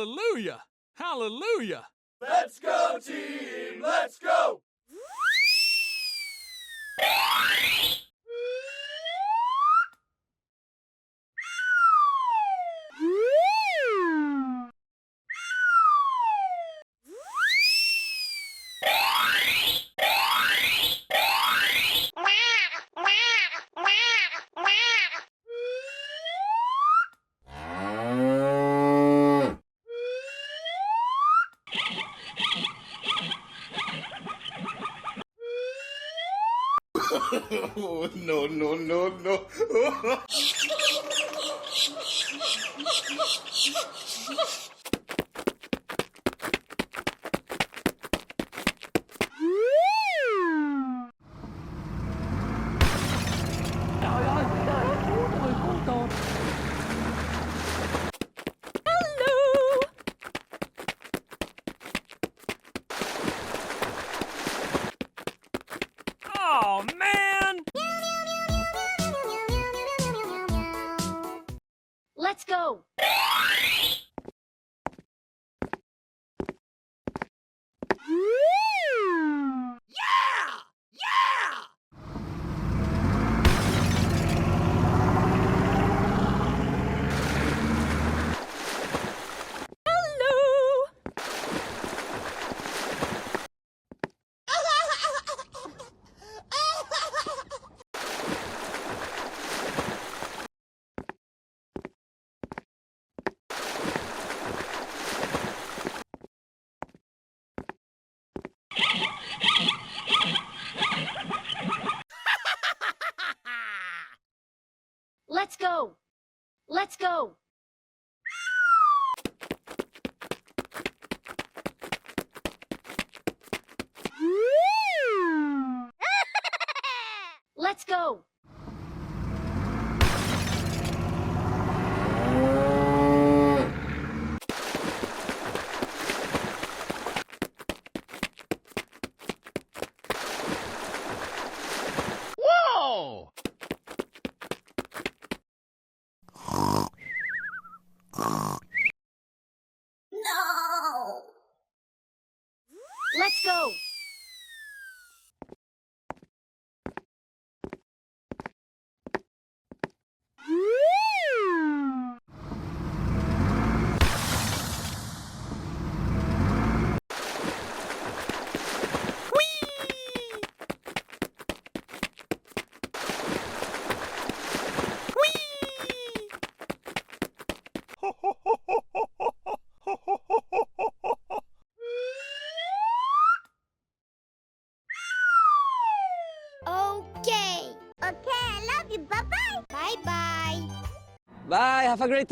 Hallelujah! Hallelujah! Let's go, team! Let's go! Oh, no, no, no, no. Oh, man! Let's go! Let's go! Let's go! Let's go! Whoa! No! Let's go! Okay. Okay, I love you. Bye-bye. Bye-bye. Bye, have a great time.